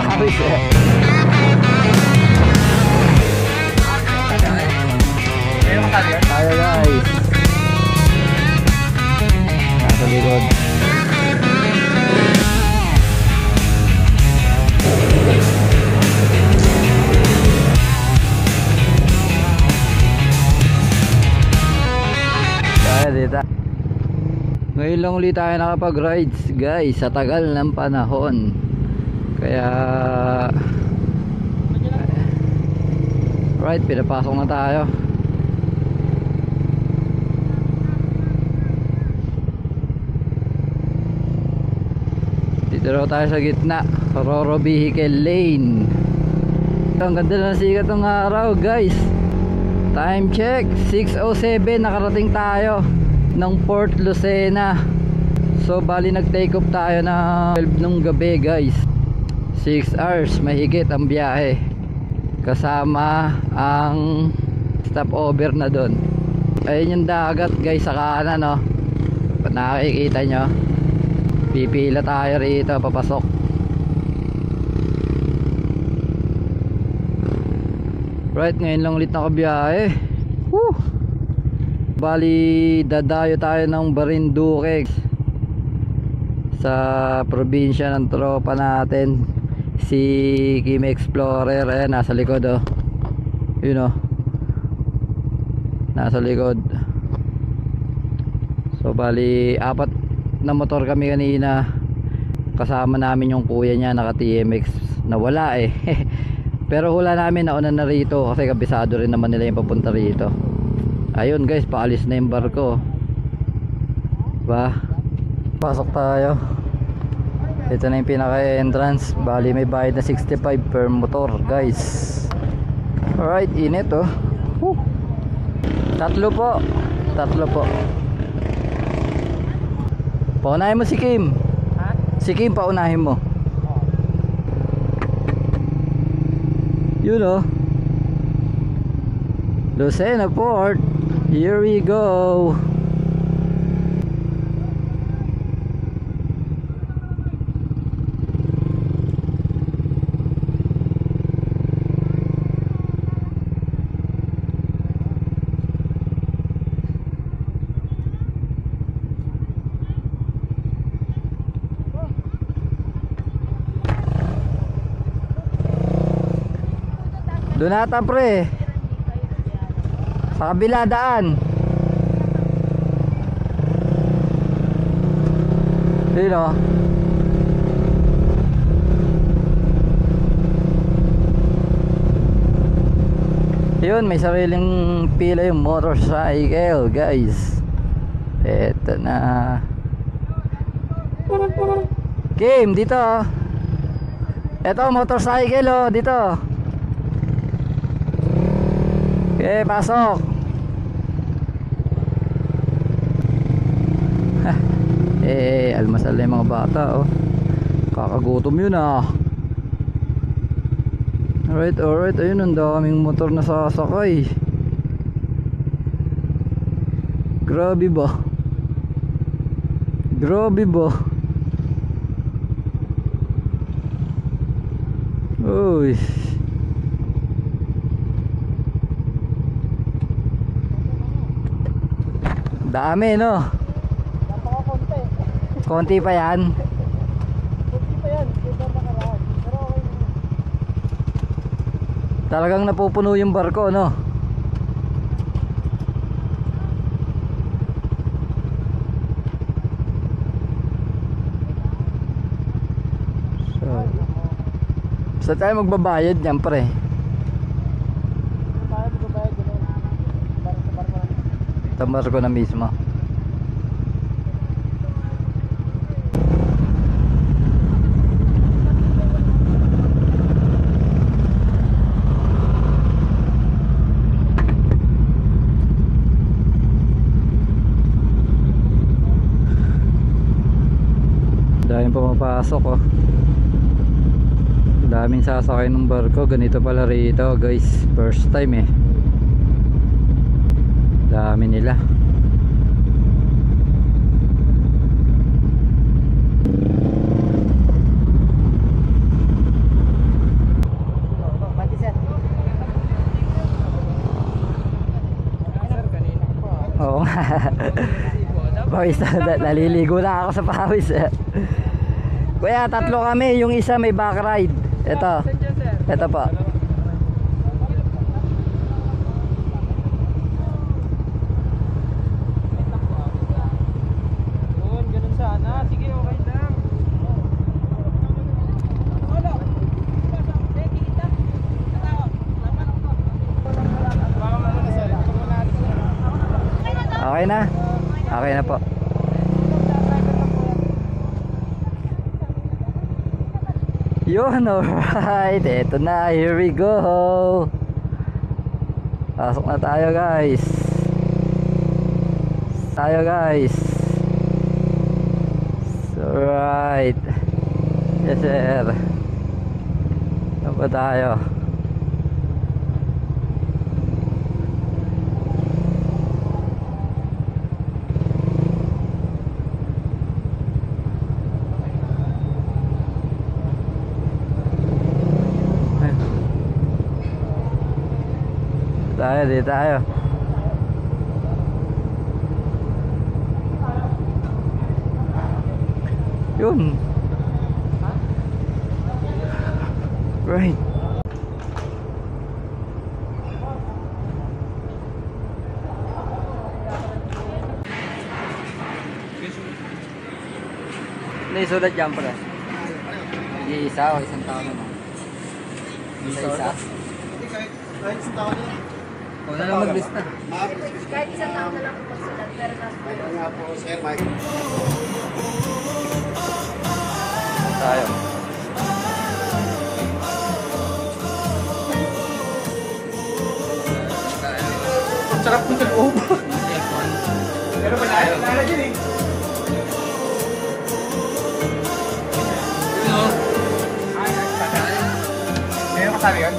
Pawis eh. Tayo guys. Nasa likod. Tayo dito. Ngayon lang ulit tayo nakapag-rides guys sa tagal ng panahon. Kaya right, pinapasok na tayo. Dito raw tayo sa gitna, Roro Vehicle Lane. Ang ganda ng sikat ng araw guys. Time check 6:07, nakarating tayo ng Port Lucena. So bali nag take off tayo na 12 nung gabi guys. 6 hours mahigit ang biyahe, kasama ang stopover na doon. Ayun yung dagat guys sa kanan, no? Nakikita nyo, pipila tayo rito papasok. Right, ngayon lang ulit nakabiyahe. Woo! Bali dadayo tayo ng Marinduque sa probinsya ng tropa natin, si Kim Explorer. Ayan, nasa likod oh. Yun oh, nasa likod. So bali apat na motor kami kanina, kasama namin yung kuya niya naka TMX na wala eh. Pero hula namin, nauna na rito kasi kabisado rin naman nila yung papunta rito. Ayun guys, paalis na yung barko. Ba, pasok tayo. Ito na yung pinaka entrance. Bali may bayad na 65 per motor guys. Alright, init oh. Woo. Tatlo po. Paunahin mo si Kim. Ha? Si Kim, paunahin mo. Yun oh, Lucena Port. Here we go. Doon ata pre, sa kabila daan. Yun o. Yun, may sariling pila yung motorcycle guys. Eto na. Kim, dito. Eto motorcycle o, dito. Okay, pasok. Almasal na yung mga bata oh. Kakagutom yun ah. Alright, ayun, ang daming motor na sasakay. Grabe ba? Uy, dami no? Konti pa yan. Talagang napupuno yung barko no? So, saan tayo magbabayad niyan pre? Sa barko na mismo. Daming pumapasok oh. Daming sasakay ng barko. Ganito pala rito guys, first time eh. Dami nila. Oo nga. Pawis na, naliligo na ako sa pawis eh. Kuya, tatlo kami. Yung isa may back ride. Ito po. Ganun sana. Sige, okay lang. Okay na? Okay na po. Yun, alright. Eto na, here we go. Pasok na tayo guys. Alright. Yes sir. Saan pa tayo? Dito tayo. Yun. Right. Naisulat dyan pala. Isa o isang tao naman. Isa. Kahit isang tao na. Huwag na lang mag-lista. Kahit isang tao na lang po magsulat, pero nasa Nga po, sir, Mike. Tayo. Ang sarap ng loob. Pero malayo na dyan eh. Ngayon kasama yun?